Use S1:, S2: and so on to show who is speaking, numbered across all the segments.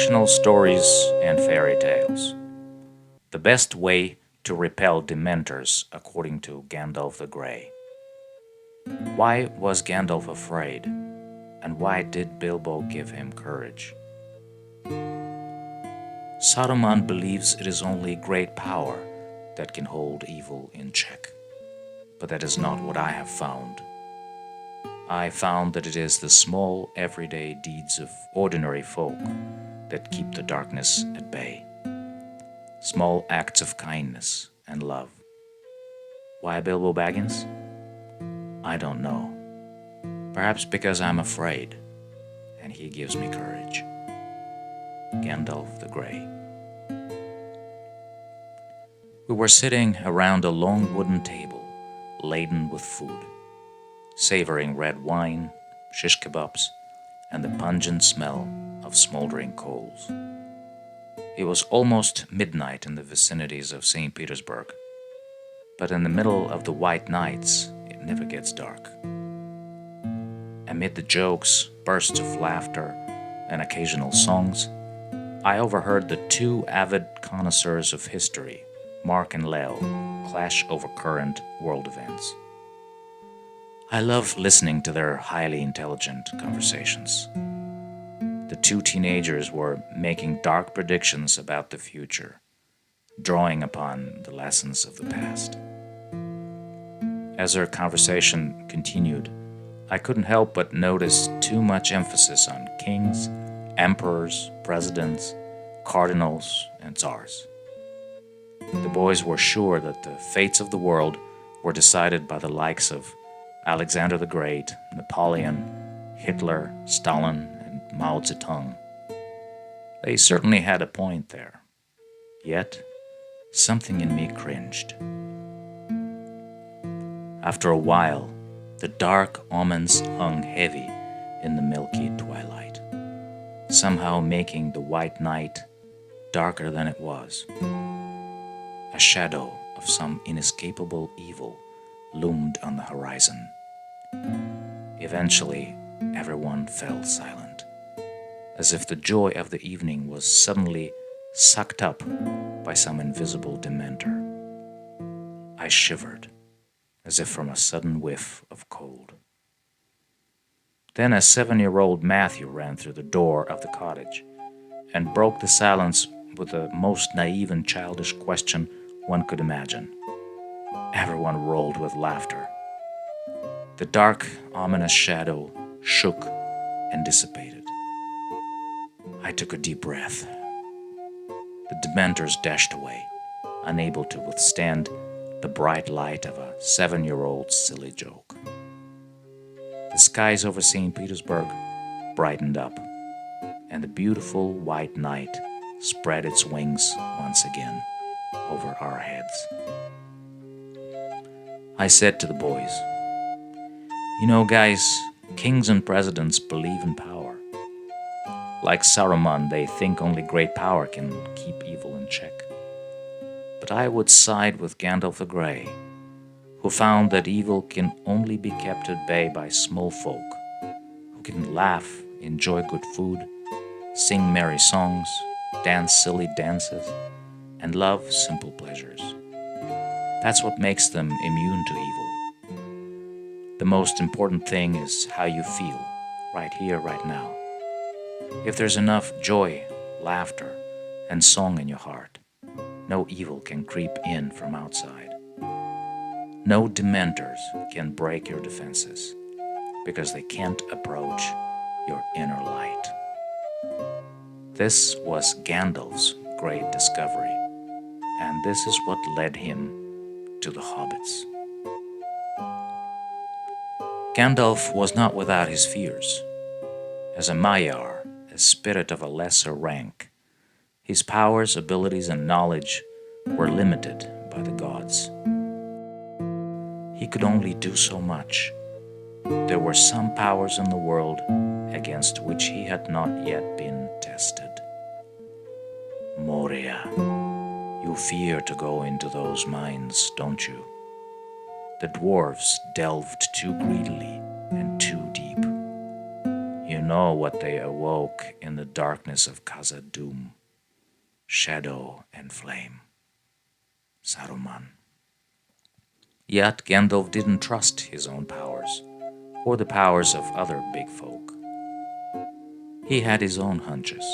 S1: Inspirational stories and fairy tales. The best way to repel Dementors according to Gandalf the Grey. Why was Gandalf afraid? And why did Bilbo give him courage? Saruman believes it is only great power that can hold evil in check. But that is not what I have found. I found that it is the small, everyday deeds of ordinary folk that keep the darkness at bay. Small acts of kindness and love. Why Bilbo Baggins? I don't know. Perhaps because I'm afraid, and he gives me courage. Gandalf the Grey. We were sitting around a long wooden table, laden with food, savoring red wine, shish kebabs, and the pungent smell of smoldering coals. It was almost midnight in the vicinities of St. Petersburg, but in the middle of the white nights, it never gets dark. Amid the jokes, bursts of laughter, and occasional songs, I overheard the two avid connoisseurs of history, Mark and Leo, clash over current world events. I love listening to their highly intelligent conversations. The two teenagers were making dark predictions about the future, drawing upon the lessons of the past. As their conversation continued, I couldn't help but notice too much emphasis on kings, emperors, presidents, cardinals, and tsars. The boys were sure that the fates of the world were decided by the likes of Alexander the Great, Napoleon, Hitler, Stalin, and Mao Zedong. They certainly had a point there. Yet, something in me cringed. After a while, the dark omens hung heavy in the milky twilight, somehow making the white night darker than it was. A shadow of some inescapable evil loomed on the horizon. Eventually, everyone fell silent, as if the joy of the evening was suddenly sucked up by some invisible dementor. I shivered, as if from a sudden whiff of cold. Then a 7-year-old Matthew ran through the door of the cottage and broke the silence with the most naive and childish question one could imagine. Everyone rolled with laughter. The dark, ominous shadow shook and dissipated. I took a deep breath. The Dementors dashed away, unable to withstand the bright light of a 7-year-old's silly joke. The skies over St. Petersburg brightened up, and the beautiful white night spread its wings once again over our heads. I said to the boys, "You know, guys, kings and presidents believe in power. Like Saruman, they think only great power can keep evil in check. But I would side with Gandalf the Grey, who found that evil can only be kept at bay by small folk, who can laugh, enjoy good food, sing merry songs, dance silly dances, and love simple pleasures. That's what makes them immune to evil. The most important thing is how you feel, right here, right now. If there's enough joy, laughter, and song in your heart, no evil can creep in from outside. No dementors can break your defenses, because they can't approach your inner light." This was Gandalf's great discovery, and this is what led him to the hobbits. Gandalf was not without his fears. As a Maiar, a spirit of a lesser rank, his powers, abilities, and knowledge were limited by the gods. He could only do so much. There were some powers in the world against which he had not yet been tested. Moria, you fear to go into those mines, don't you? The dwarves delved too greedily and too deep. You know what they awoke in the darkness of Khazad-dûm, shadow and flame. Saruman. Yet Gandalf didn't trust his own powers, or the powers of other big folk. He had his own hunches.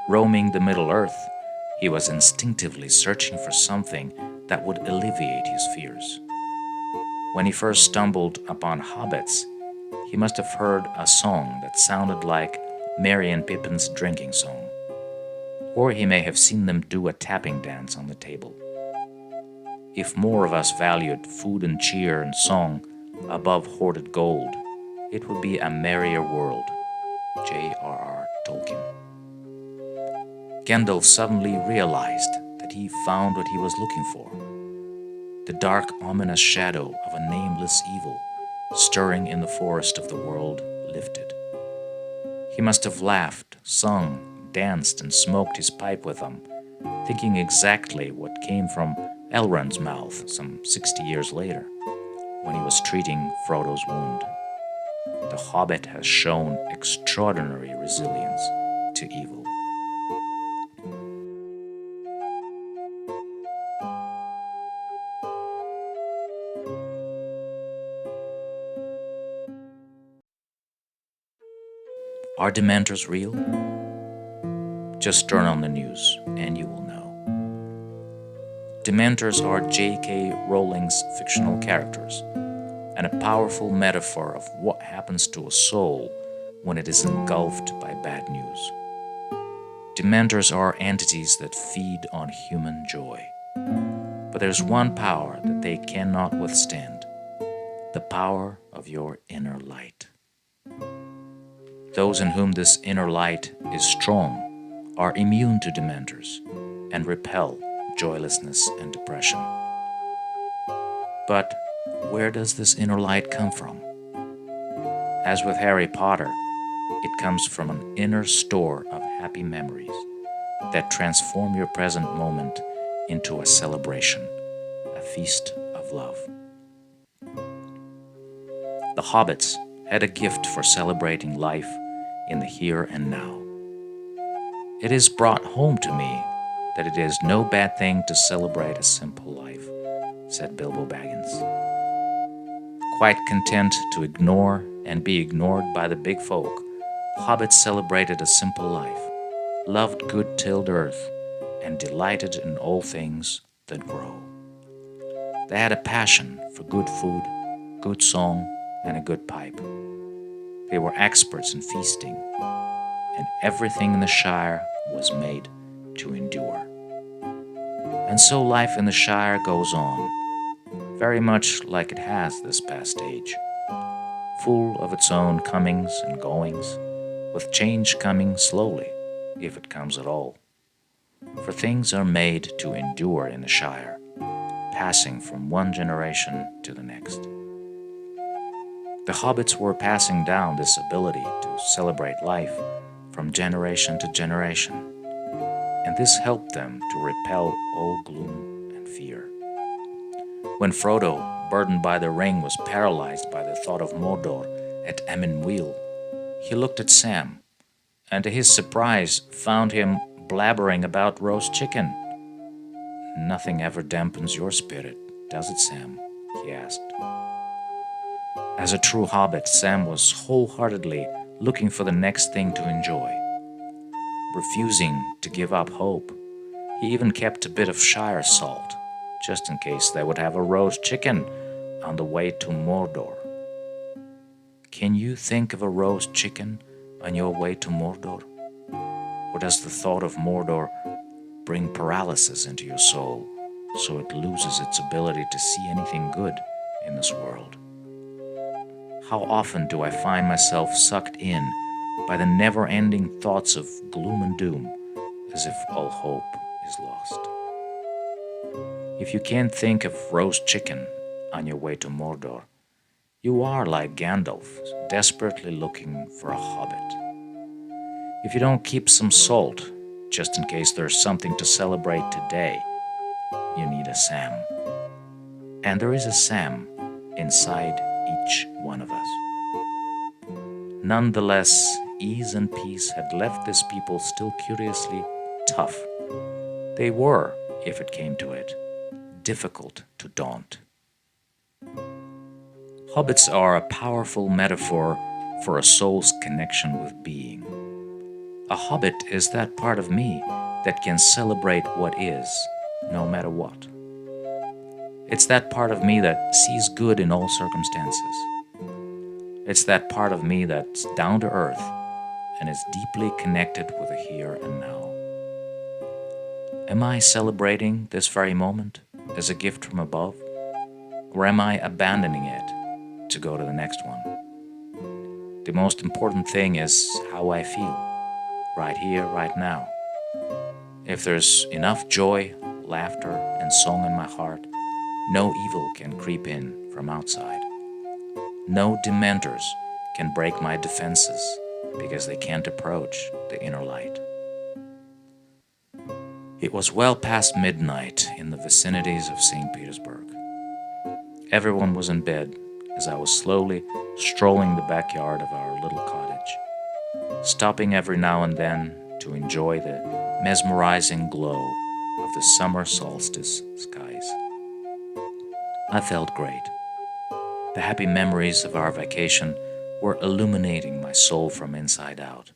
S1: Roaming the Middle-earth, he was instinctively searching for something that would alleviate his fears. When he first stumbled upon hobbits, he must have heard a song that sounded like Merry and Pippin's drinking song. Or he may have seen them do a tapping dance on the table. If more of us valued food and cheer and song above hoarded gold, it would be a merrier world. J.R.R. Tolkien. Gandalf suddenly realized that he found what he was looking for. The dark, ominous shadow of a nameless evil stirring in the forest of the world lifted. He must have laughed, sung, danced, and smoked his pipe with them, thinking exactly what came from Elrond's mouth some 60 years later, when he was treating Frodo's wound. The Hobbit has shown extraordinary resilience to evil. Are Dementors real? Just turn on the news and you will know. Dementors are J.K. Rowling's fictional characters, and a powerful metaphor of what happens to a soul when it is engulfed by bad news. Dementors are entities that feed on human joy. But there's one power that they cannot withstand: the power of your inner light. Those in whom this inner light is strong are immune to Dementors and repel joylessness and depression. But where does this inner light come from? As with Harry Potter, it comes from an inner store of happy memories that transform your present moment into a celebration, a feast of love. The hobbits had a gift for celebrating life in the here and now. It is brought home to me that it is no bad thing to celebrate a simple life, said Bilbo Baggins. Quite content to ignore and be ignored by the big folk, hobbits celebrated a simple life, loved good-tilled earth, and delighted in all things that grow. They had a passion for good food, good song, and a good pipe. They were experts in feasting, and everything in the Shire was made to endure. And so life in the Shire goes on, very much like it has this past age, full of its own comings and goings, with change coming slowly, if it comes at all. For things are made to endure in the Shire, passing from one generation to the next. The hobbits were passing down this ability to celebrate life from generation to generation, and this helped them to repel all gloom and fear. When Frodo, burdened by the ring, was paralyzed by the thought of Mordor at Emyn Muil, he looked at Sam, and to his surprise found him blabbering about roast chicken. "Nothing ever dampens your spirit, does it, Sam?" he asked. As a true hobbit, Sam was wholeheartedly looking for the next thing to enjoy. Refusing to give up hope, he even kept a bit of Shire salt, just in case they would have a roast chicken on the way to Mordor. Can you think of a roast chicken on your way to Mordor? Or does the thought of Mordor bring paralysis into your soul so it loses its ability to see anything good in this world? How often do I find myself sucked in by the never-ending thoughts of gloom and doom, as if all hope is lost? If you can't think of roast chicken on your way to Mordor, you are like Gandalf, desperately looking for a hobbit. If you don't keep some salt, just in case there's something to celebrate today, you need a Sam. And there is a Sam inside each one of us. Nonetheless, ease and peace had left these people still curiously tough. They were, if it came to it, difficult to daunt. Hobbits are a powerful metaphor for a soul's connection with being. A hobbit is that part of me that can celebrate what is, no matter what. It's that part of me that sees good in all circumstances. It's that part of me that's down to earth and is deeply connected with the here and now. Am I celebrating this very moment as a gift from above? Or am I abandoning it to go to the next one? The most important thing is how I feel, right here, right now. If there's enough joy, laughter, and song in my heart, no evil can creep in from outside. No dementors can break my defenses because they can't approach the inner light. It was well past midnight in the vicinities of St. Petersburg. Everyone was in bed as I was slowly strolling the backyard of our little cottage, stopping every now and then to enjoy the mesmerizing glow of the summer solstice skies. I felt great. The happy memories of our vacation were illuminating my soul from inside out,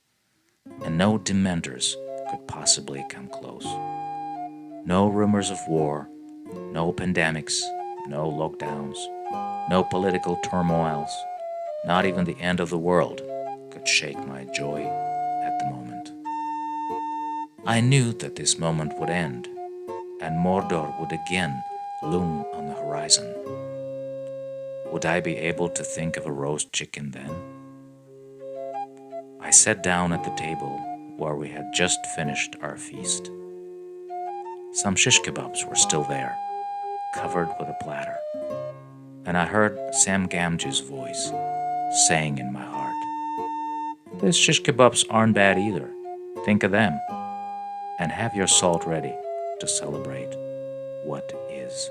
S1: and no dementors could possibly come close. No rumors of war, no pandemics, no lockdowns, no political turmoils, not even the end of the world could shake my joy at the moment. I knew that this moment would end, and Mordor would again loom on the horizon. Would I be able to think of a roast chicken then? I sat down at the table where we had just finished our feast. Some shish kebabs were still there, covered with a platter, and I heard Sam Gamgee's voice saying in my heart, "These shish kebabs aren't bad either. Think of them, and have your salt ready to celebrate what is."